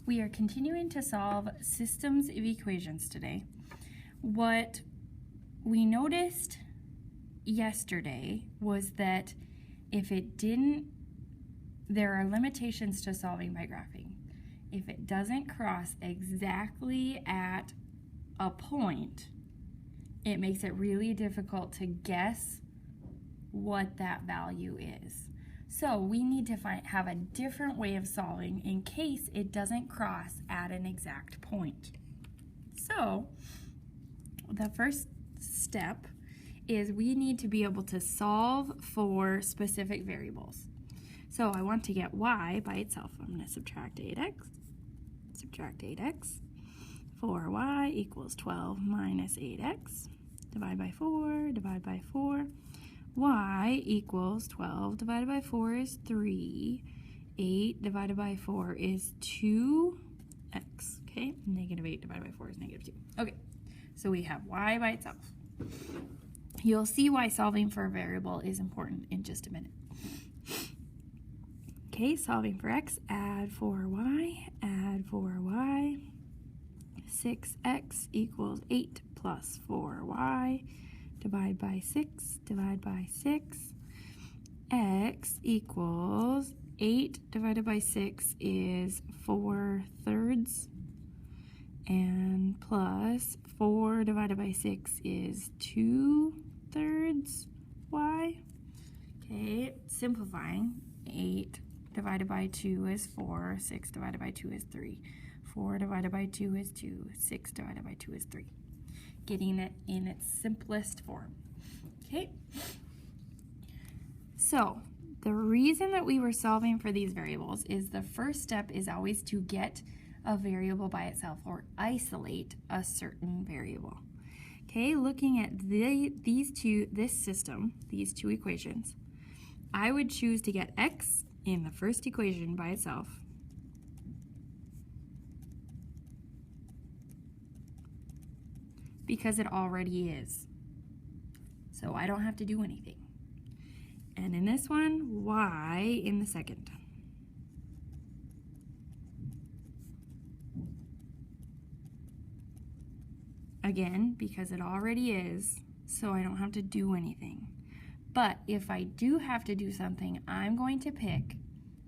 We are continuing to solve systems of equations today. What we noticed yesterday was that there are limitations to solving by graphing. If it doesn't cross exactly at a point, it makes it really difficult to guess what that value is. So we need to have a different way of solving in case it doesn't cross at an exact point. So the first step is we need to be able to solve for specific variables. So I want to get y by itself. I'm going to subtract 8x. 4y equals 12 minus 8x. Divide by 4, divide by 4. Y equals 12 divided by 4 is 3. 8 divided by 4 is 2x. Okay, negative 8 divided by 4 is negative 2. Okay, so we have y by itself. You'll see why solving for a variable is important in just a minute. Okay, solving for x, add 4y, add 4y. 6x equals 8 plus 4y. Divide by 6, divide by 6. X equals 8 divided by 6 is 4/3. And plus 4 divided by 6 is 2/3 y. Okay, simplifying. 8 divided by 2 is 4. 6 divided by 2 is 3. 4 divided by 2 is 2. 6 divided by 2 is 3. Getting it in its simplest form. Okay? So, the reason that we were solving for these variables is the first step is always to get a variable by itself or isolate a certain variable. Okay, looking at these two equations, I would choose to get x in the first equation by itself. Because it already is. So I don't have to do anything. And in this one, y in the second. Again, because it already is, so I don't have to do anything. But if I do have to do something, I'm going to pick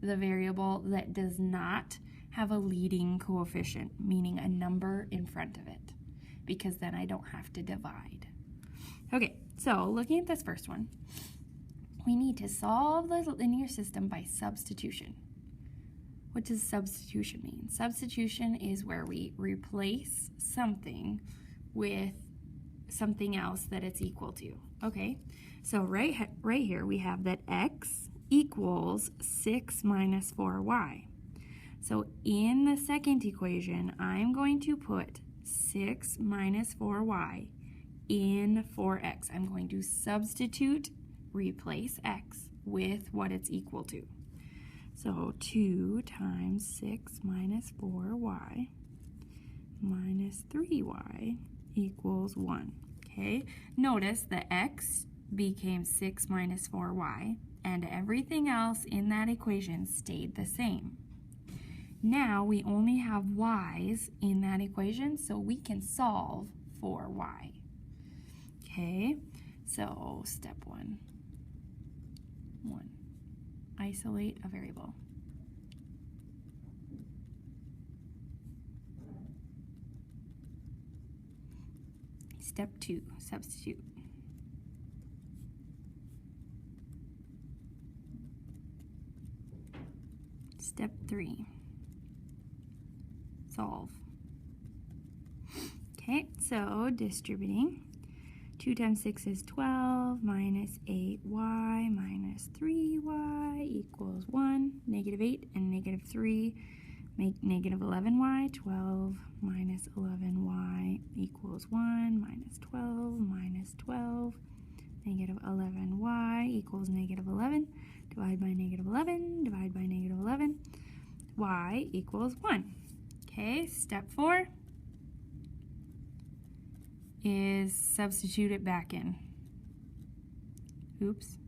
the variable that does not have a leading coefficient, meaning a number in front of it, because then I don't have to divide. Okay, so looking at this first one, we need to solve the linear system by substitution. What does substitution mean? Substitution is where we replace something with something else that it's equal to. Okay, so right here we have that x equals 6 minus 4y. So in the second equation, I'm going to put 6 minus 4y in 4x. I'm going to substitute, replace x with what it's equal to. So 2 times 6 minus 4y minus 3y equals 1. Okay, notice that x became 6 minus 4y and everything else in that equation stayed the same. Now we only have y's in that equation, so we can solve for y. Okay, so step 1. Isolate a variable. Step 2, substitute. Step 3, solve. Okay, so distributing. 2 times 6 is 12 minus 8y minus 3y equals 1. Negative 8 and negative 3 make negative 11y. 12 minus 11y equals 1 minus 12 minus 12. Negative 11y equals negative 11. Divide by negative 11, divide by negative 11. Y equals 1. Okay, step 4 is substitute it back in. Oops.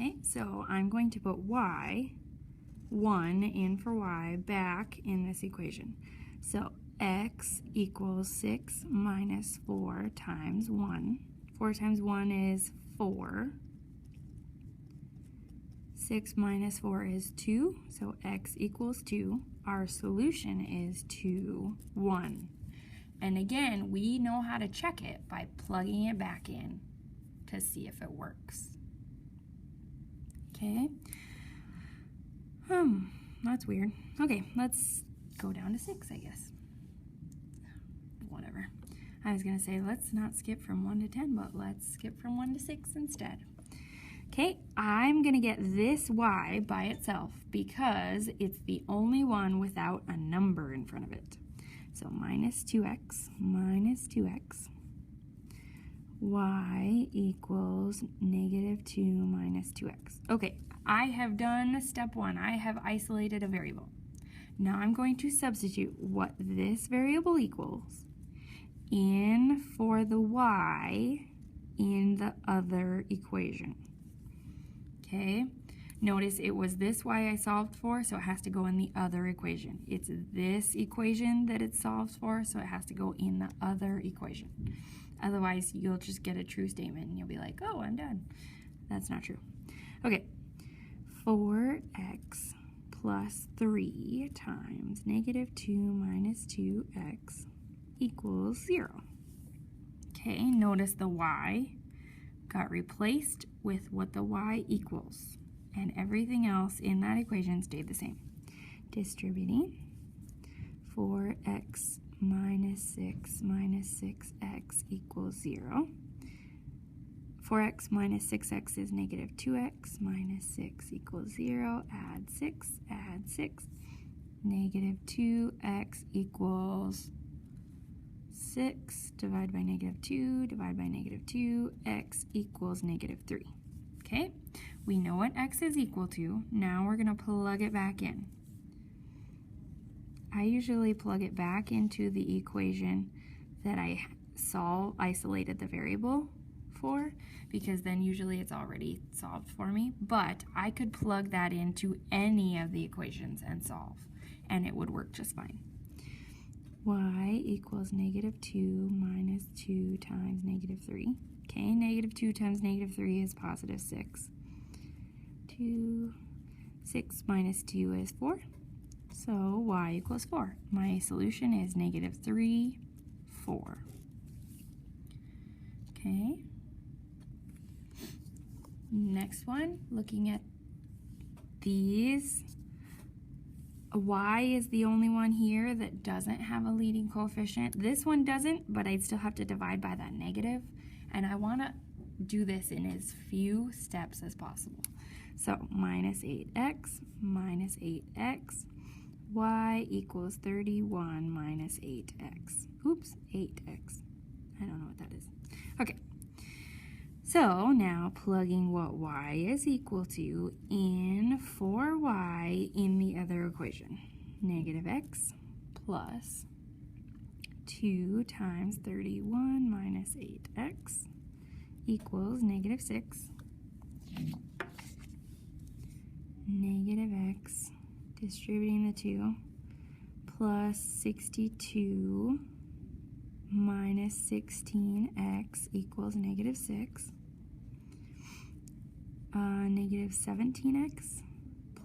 Okay, so I'm going to put y, 1 in for y, back in this equation. So x equals 6 minus 4 times 1. 4 times 1 is 4. 6 minus 4 is 2, so x equals 2. Our solution is 2, 1. And again, we know how to check it by plugging it back in to see if it works. Okay. That's weird. Okay, let's go down to 6, I guess. Whatever. I was going to say let's not skip from 1 to 10, but let's skip from 1 to 6 instead. Okay, I'm going to get this y by itself because it's the only one without a number in front of it. So minus 2x, y equals negative 2 minus 2x. Okay, I have done step 1. I have isolated a variable. Now I'm going to substitute what this variable equals in for the y in the other equation. Okay, notice it was this y I solved for, so it has to go in the other equation. It's this equation that it solves for, so it has to go in the other equation. Otherwise, you'll just get a true statement and you'll be like, oh, I'm done. That's not true. Okay, 4x plus 3 times negative 2 minus 2x equals 0. Okay, notice the y got replaced with what the y equals, and everything else in that equation stayed the same. Distributing 4x minus 6x equals 0. 4x minus 6x is negative 2x minus 6 equals 0. Add 6, negative 2x equals 6, divide by negative 2, divide by negative 2, x equals negative 3. Okay, we know what x is equal to. Now we're going to plug it back in. I usually plug it back into the equation that I isolated the variable for, because then usually it's already solved for me. But I could plug that into any of the equations and solve, and it would work just fine. Y equals negative 2 minus 2 times negative 3. Okay, negative 2 times negative 3 is positive 6. 6 minus 2 is 4. So y equals 4. My solution is negative 3, 4. Okay. Next one, looking at these. Y is the only one here that doesn't have a leading coefficient. This one doesn't, but I'd still have to divide by that negative. And I want to do this in as few steps as possible. So minus 8x, y equals 31 minus 8x. Oops, 8x. I don't know what that is. Okay. So now plugging what y is equal to in for y in the other equation. Negative x plus 2 times 31 minus 8x equals negative 6. Negative x, distributing the 2, plus 62 minus 16x equals negative 6. Negative 17x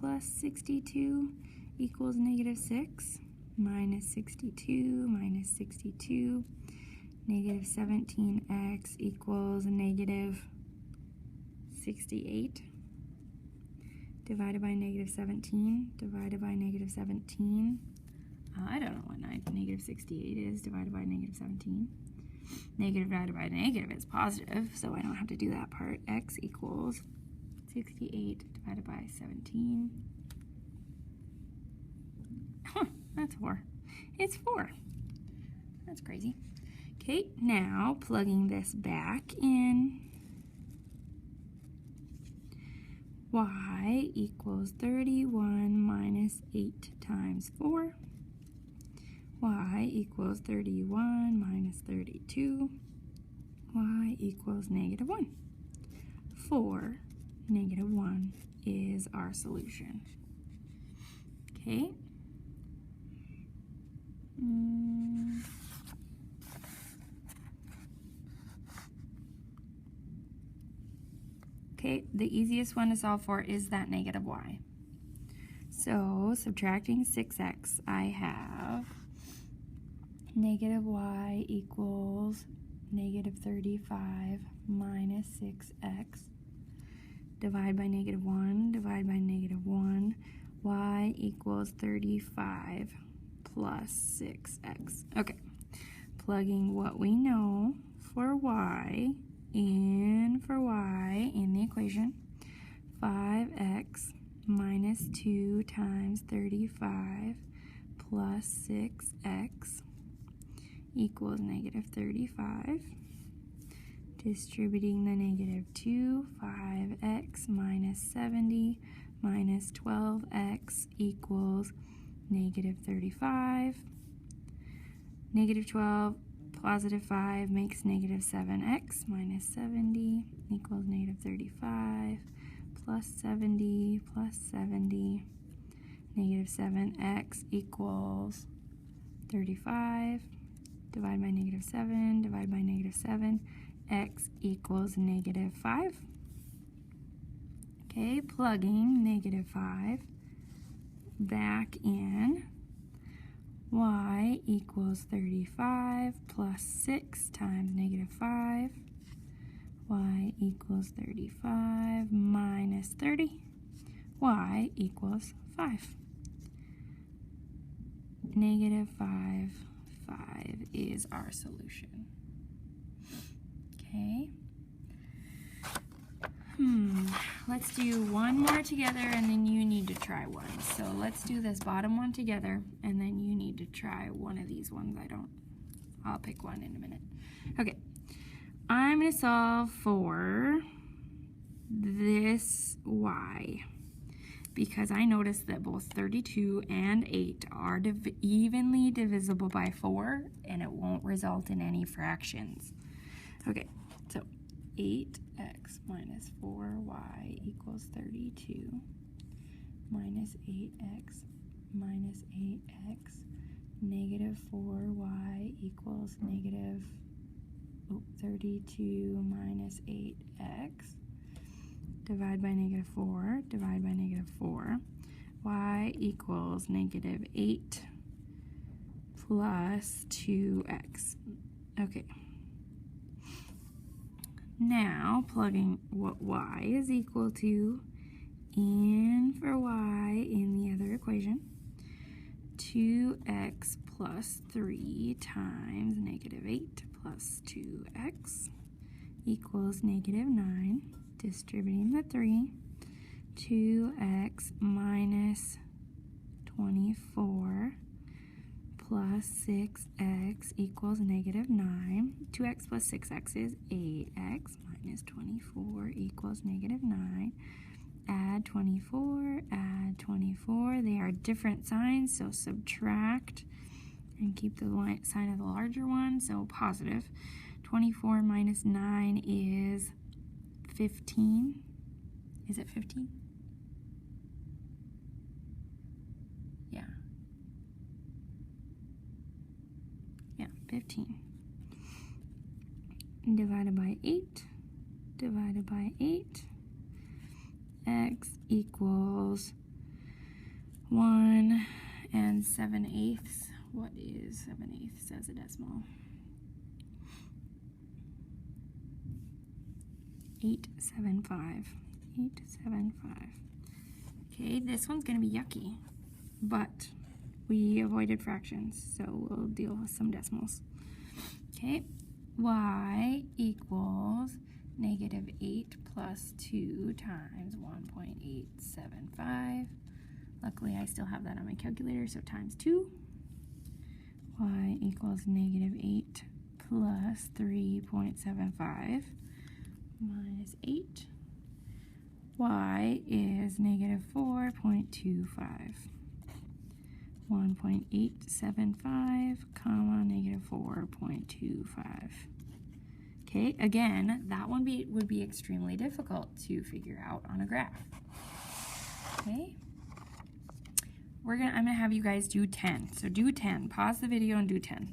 plus 62 equals negative 6. Minus 62 minus 62. Negative 17x equals negative 68. Divided by negative 17. Divided by negative 17. I don't know what negative 68 is divided by negative 17. Negative divided by negative is positive, so I don't have to do that part. X equals 68 divided by 17. That's 4. It's 4. That's crazy. Okay, now plugging this back in. Y equals 31 minus 8 times 4. Y equals 31 minus 32. Y equals negative 1. 4, negative 1 is our solution. Okay. Okay, the easiest one to solve for is that negative y. So, subtracting 6x, I have negative y equals negative 35 minus 6x. Divide by negative 1, divide by negative 1. Y equals 35 plus 6x. Okay, plugging what we know for y in the equation. 5x minus 2 times 35 plus 6x equals negative 35. Distributing the negative 2, 5x minus 70 minus 12x equals negative 35. Negative 12 positive 5 makes negative 7x minus 70 equals negative 35 plus 70 plus 70. Negative 7x equals 35. Divide by negative 7, divide by negative 7. X equals negative 5. Okay, plugging negative 5 back in. Y equals 35 plus 6 times negative 5. Y equals 35 minus 30. Y equals 5. Negative 5, 5 is our solution. Okay. Let's do one more together and then you need to try one. So let's do this bottom one together and then you need to try one of these ones. I'll pick one in a minute. Okay. I'm going to solve for this y because I noticed that both 32 and 8 are evenly divisible by 4 and it won't result in any fractions. Okay, so 8x minus 4y equals 32 minus 8x minus 8x negative 4y equals negative 32 minus 8x. Divide by negative 4, divide by negative 4. Y equals negative 8 plus 2x. Okay. Now, plugging what y is equal to in for y in the other equation. 2x plus 3 times negative 8 plus 2x equals negative 9. Distributing the 3. 2x minus 24 plus 6x equals negative 9. 2x plus 6x is 8x minus 24 equals negative 9. Add 24, add 24. They are different signs, so subtract and keep the sign of the larger one, so positive. 24 minus 9 is 15. Is it 15? Yeah. Yeah, 15. Divided by 8. Divided by 8. X equals 1 and 7/8. What is 7/8 as a decimal? 875. 875. Okay, this one's going to be yucky, but we avoided fractions, so we'll deal with some decimals. Okay, y equals negative 8 plus 2 times 1.875. Luckily, I still have that on my calculator, so times 2. Y equals negative 8 plus 3.75 minus 8. Y is negative 4.25. 1.875, comma, negative 4.25. Okay, again, that one would be extremely difficult to figure out on a graph. Okay, I'm gonna have you guys do 10. So do 10. Pause the video and do 10.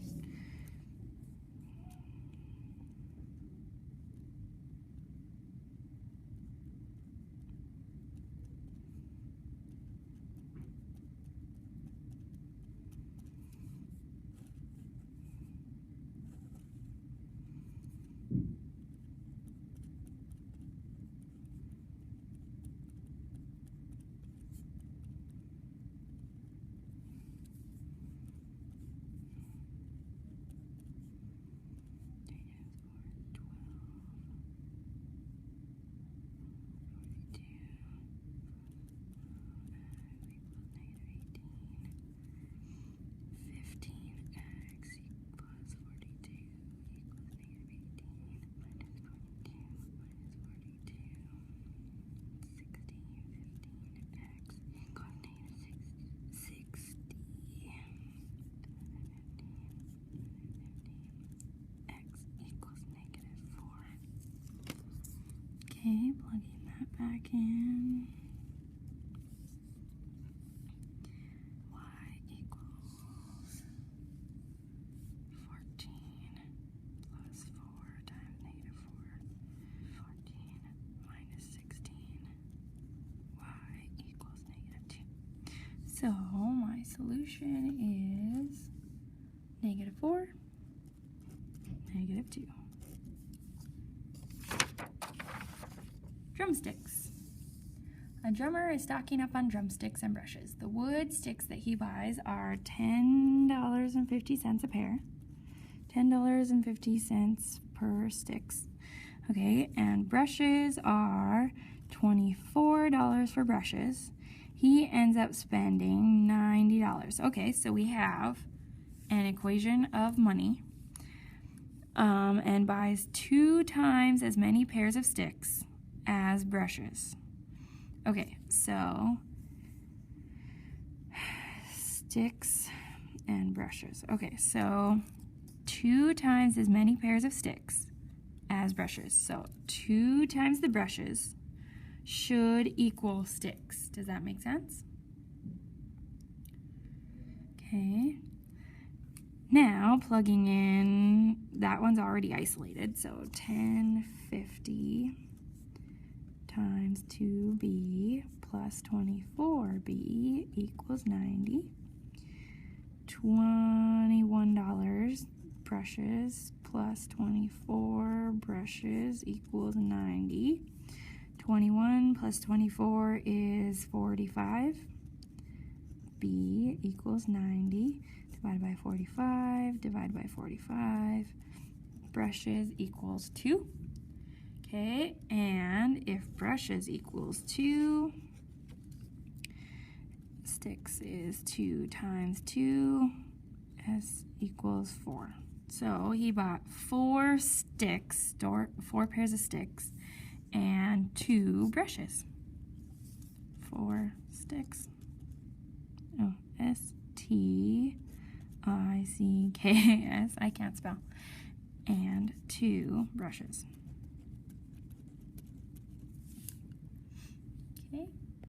Okay, plugging that back in. Y equals 14 plus 4 times negative 4. 14 minus 16. Y equals negative 2. So my solution is negative 4, negative 2. Drumsticks. A drummer is stocking up on drumsticks and brushes. The wood sticks that he buys are $10.50 a pair. $10.50 per sticks. Okay, and brushes are $24 for brushes. He ends up spending $90. Okay, so we have an equation of money, and buys 2 times as many pairs of sticks as brushes. Okay, so sticks and brushes. Okay, so 2 times as many pairs of sticks as brushes. So 2 times the brushes should equal sticks. Does that make sense? Okay. Now, plugging in, that one's already isolated, so 1050 times 2b plus 24b equals 90. $21 brushes plus 24 brushes equals 90. 21 plus 24 is 45. B equals 90. Divided by 45, divided by 45. Brushes equals 2. Okay, and if brushes equals 2, sticks is 2 times 2, S equals 4. So he bought 4 sticks, 4 pairs of sticks, and 2 brushes. 4 sticks. Oh, S-T-I-C-K-S, I can't spell. And 2 brushes.